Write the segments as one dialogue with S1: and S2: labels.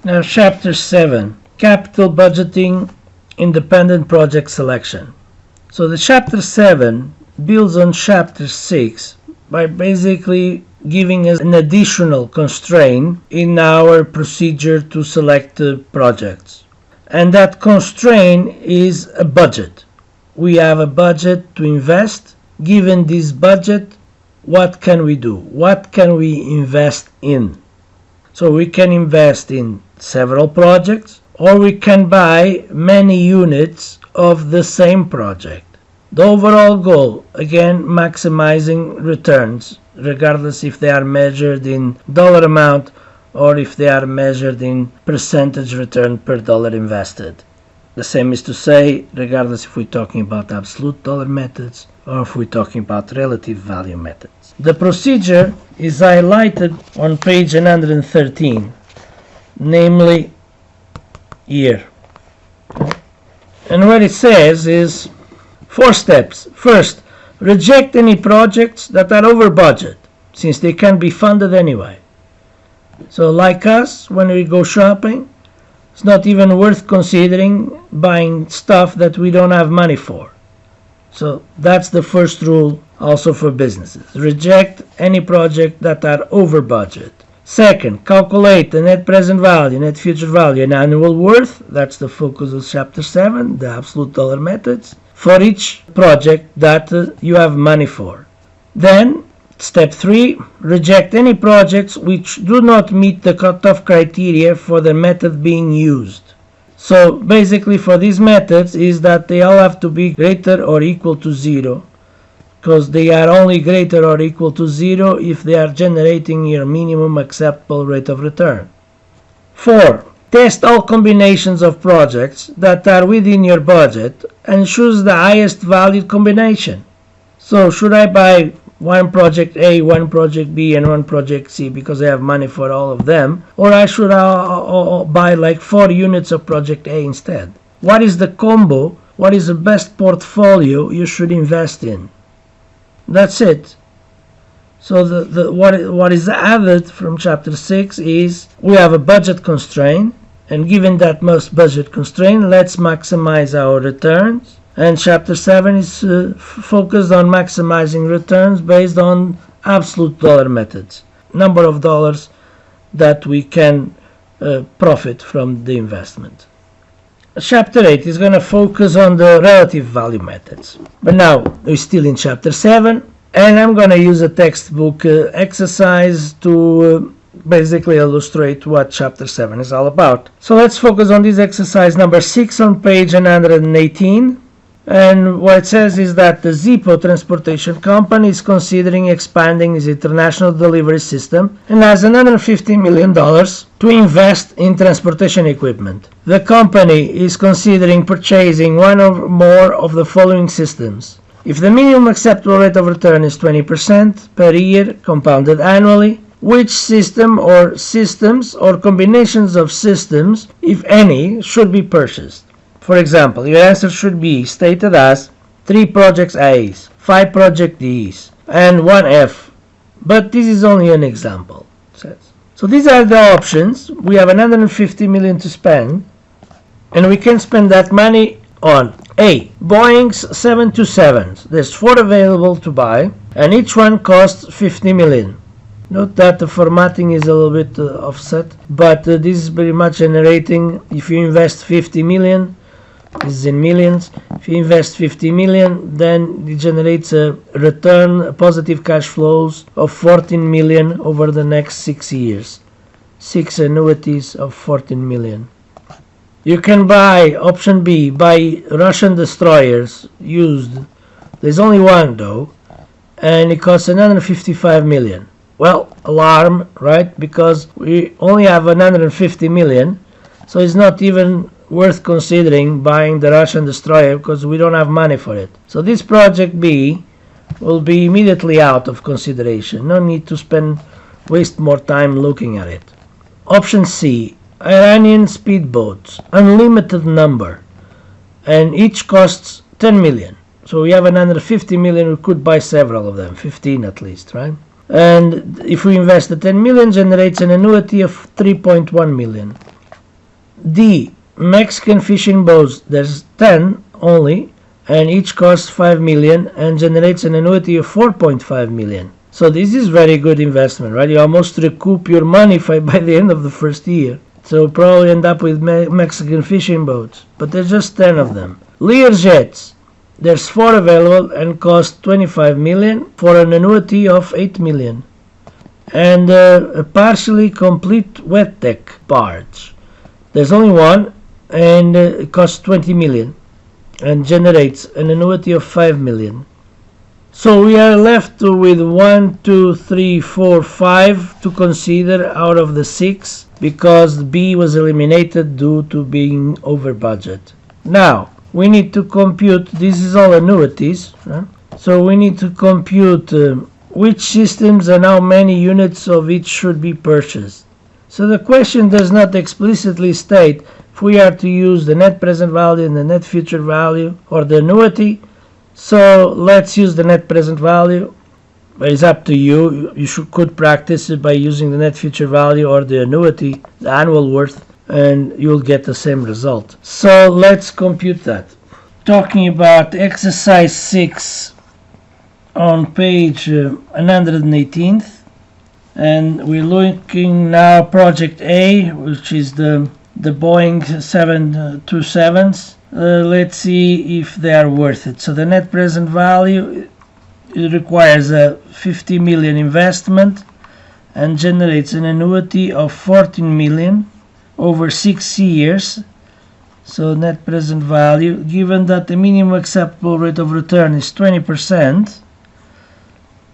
S1: Now, Chapter 7, Capital Budgeting, Independent Project Selection. So the Chapter 7 builds on Chapter 6 by basically giving us an additional constraint in our procedure to select projects. And that constraint is a budget. We have a budget to invest. Given this budget, what can we do? What can we invest in? So we can invest in several projects, or we can buy many units of the same project. The overall goal, again, maximizing returns, regardless if they are measured in dollar amount or if they are measured in percentage return per dollar invested. The same is to say, regardless if we're talking about absolute dollar methods or if we're talking about relative value methods. The procedure is highlighted on page 113, namely here. And what it says is 4 steps. First, reject any projects that are over budget, since they can be funded anyway. So like us, when we go shopping, it's not even worth considering buying stuff that we don't have money for. So that's the first rule also for businesses. Reject any project that are over budget. Second, calculate the net present value, net future value, and annual worth. That's the focus of Chapter 7, the absolute dollar methods, for each project that you have money for. Then, step 3, reject any projects which do not meet the cutoff criteria for the method being used. So basically for these methods is that they all have to be greater or equal to 0, because they are only greater or equal to 0 if they are generating your minimum acceptable rate of return. 4. Test all combinations of projects that are within your budget and choose the highest valued combination. So should I buy one project A, one project B, and one project C because I have money for all of them, or I should buy like 4 units of project A instead? What is the combo? What is the best portfolio you should invest in? That's it. So what is added from Chapter 6 is we have a budget constraint, and given that most budget constraint, let's maximize our returns. And Chapter 7 is focused on maximizing returns based on absolute dollar methods, number of dollars that we can profit from the investment. Chapter 8 is going to focus on the relative value methods. But now we're still in Chapter 7, and I'm going to use a textbook exercise to basically illustrate what Chapter 7 is all about. So let's focus on this exercise number 6 on page 118. And what it says is that the Zippo Transportation Company is considering expanding its international delivery system and has $150 million to invest in transportation equipment. The company is considering purchasing one or more of the following systems. If the minimum acceptable rate of return is 20% per year compounded annually, which system or systems or combinations of systems, if any, should be purchased? For example, your answer should be stated as 3 projects A's, 5 project D's, and 1 F. But this is only an example. So these are the options. We have $150 million to spend, and we can spend that money on A. Boeing's 727s. There's 4 available to buy, and each one costs $50 million. Note that the formatting is a little bit offset, but this is pretty much generating, if you invest $50 million, this is in millions. If you invest $50 million, then it generates a return, positive cash flows of $14 million over the next 6 years. 6 annuities of $14 million. You can buy, option B, buy Russian destroyers used. There's only one though, and it costs $155 million. Well, alarm, right? Because we only have $150 million, so it's not even worth considering buying the Russian destroyer because we don't have money for it. So this project B will be immediately out of consideration. No need to waste more time looking at it. Option C, Iranian speedboats, unlimited number, and each costs $10 million. So we have another $50 million, we could buy several of them, 15 at least, right? And if we invest the $10 million, generates an annuity of $3.1 million. D. Mexican fishing boats. There's 10 only, and each costs 5 million and generates an annuity of 4.5 million. So this is very good investment, right? You almost recoup your money by the end of the first year. So probably end up with Mexican fishing boats, but there's just 10 of them. Learjets. There's 4 available and cost 25 million for an annuity of 8 million. And a partially complete wet deck barge. There's only one, and it costs 20 million and generates an annuity of 5 million. So we are left with 1, 2, 3, 4, 5 to consider out of the 6, because B was eliminated due to being over budget. Now we need to compute, this is all annuities, right? So we need to compute which systems and how many units of each should be purchased. So the question does not explicitly state if we are to use the net present value and the net future value or the annuity. So let's use the net present value. It's up to you. You could practice it by using the net future value or the annuity, the annual worth, and you'll get the same result. So let's compute that. Talking about exercise 6 on page 118, and we're looking now project A, which is the Boeing 727s. Let's see if they are worth it. So the net present value, it requires a 50 million investment and generates an annuity of 14 million over 6 years. So net present value, given that the minimum acceptable rate of return is 20%,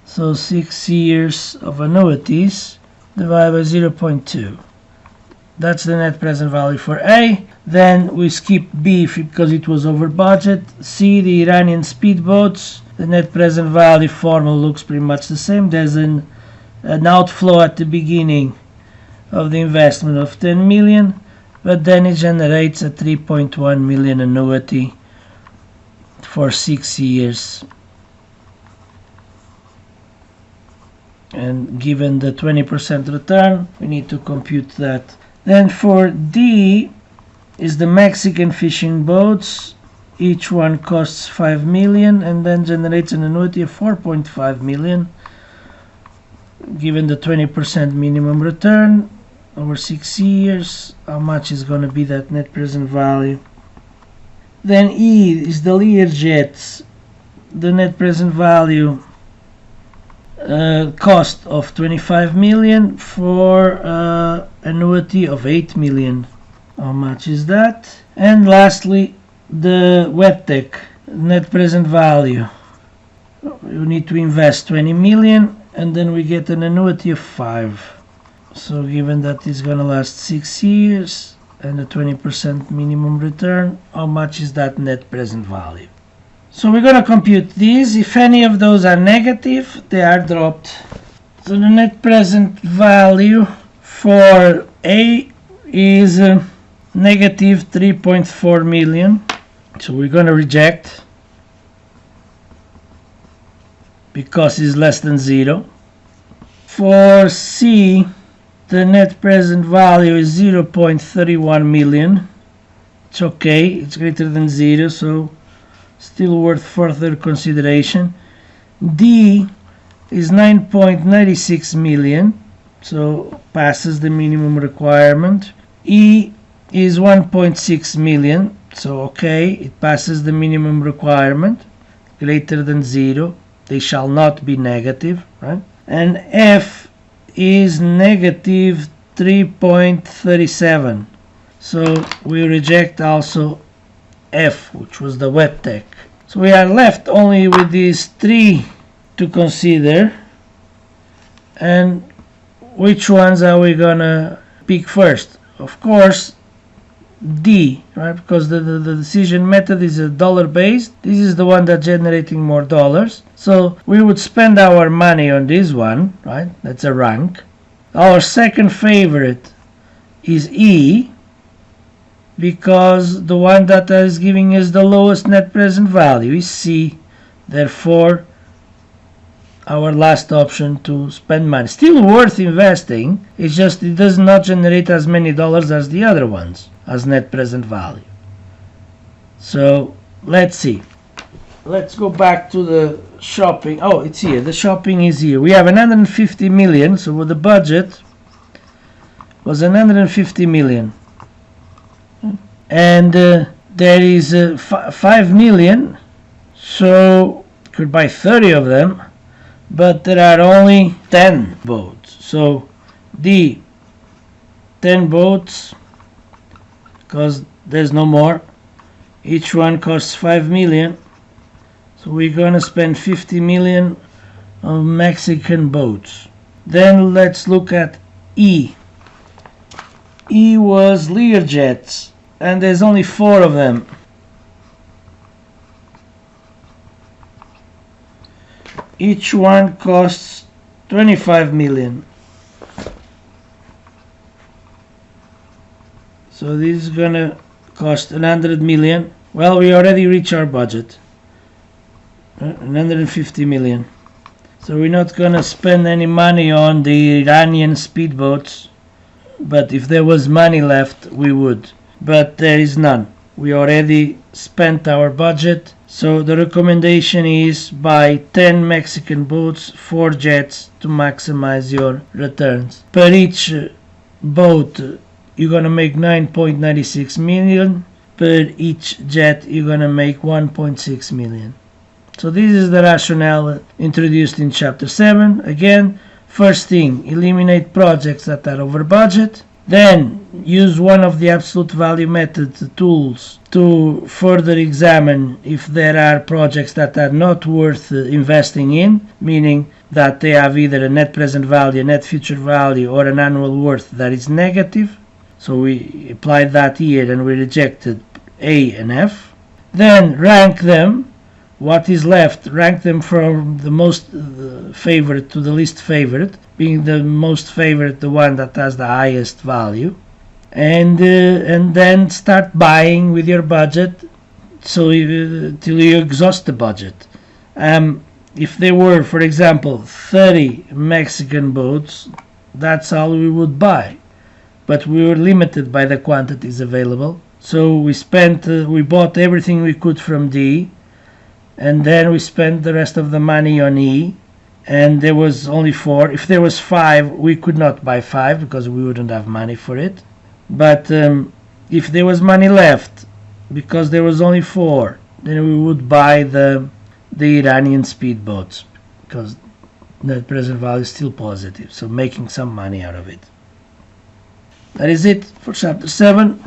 S1: so 6 years of annuities divided by 0.2. That's the net present value for A. Then we skip B because it was over budget. C, the Iranian speedboats. The net present value formula looks pretty much the same. There's an outflow at the beginning of the investment of 10 million, but then it generates a 3.1 million annuity for 6 years. And given the 20% return, we need to compute that. Then for D is the Mexican fishing boats. Each one costs 5 million and then generates an annuity of 4.5 million. Given the 20% minimum return over 6 years, how much is going to be that net present value? Then E is the Learjets. The net present value cost of 25 million for annuity of 8 million. How much is that? And lastly, the wet deck net present value. You need to invest 20 million and then we get an annuity of 5. So given that it's gonna last 6 years and a 20% minimum return, how much is that net present value? So we're going to compute these. If any of those are negative, they are dropped. So the net present value for A is negative 3.4 million. So we're going to reject because it's less than 0. For C, the net present value is 0.31 million. It's okay, it's greater than 0, so still worth further consideration. D is 9.96 million, so passes the minimum requirement. E is 1.6 million, so okay, it passes the minimum requirement, greater than 0. They shall not be negative, right? And F is negative 3.37. So we reject also F, which was the wet deck. So we are left only with these 3 to consider. And which ones are we gonna pick first? Of course, D, right? Because the decision method is a dollar based. This is the one that's generating more dollars. So we would spend our money on this one, right? That's a rank. Our second favorite is E, because the one that is giving us the lowest net present value is C. Therefore, our last option to spend money. Still worth investing, it's just it does not generate as many dollars as the other ones. as net present value. So let's see. Let's go back to the shopping. Oh, it's here. The shopping is here. We have 150 million. So the budget was 150 million. And there is 5 million. So could buy 30 of them. But there are only 10 boats. So the 10 boats, because there's no more, each one costs 5 million. So we're gonna spend 50 million on Mexican boats. Then let's look at E. E was Learjets, and there's only 4 of them. Each one costs 25 million. So this is gonna cost 100 million. Well, we already reached our budget. 150 million. So we're not gonna spend any money on the Iranian speedboats, but if there was money left we would, but there is none. We already spent our budget. So the recommendation is buy 10 Mexican boats, 4 jets to maximize your returns. Per each boat you're gonna make 9.96 million. Per each jet you're gonna make 1.6 million. So this is the rationale introduced in chapter 7. Again, first thing, eliminate projects that are over budget. Then use one of the absolute value method tools to further examine if there are projects that are not worth investing in, meaning that they have either a net present value, a net future value, or an annual worth that is negative. So we applied that here and we rejected A and F. Then rank them. What is left, rank them from the most favorite to the least favorite, being the most favorite the one that has the highest value, and then start buying with your budget so till you exhaust the budget. If there were, for example, 30 Mexican boats, that's all we would buy, but we were limited by the quantities available. So we bought everything we could from D, and then we spent the rest of the money on E, and there was only 4. If there was 5, we could not buy 5 because we wouldn't have money for it. But if there was money left, because there was only 4, then we would buy the Iranian speedboats, because net present value is still positive, so making some money out of it. That is it for chapter 7.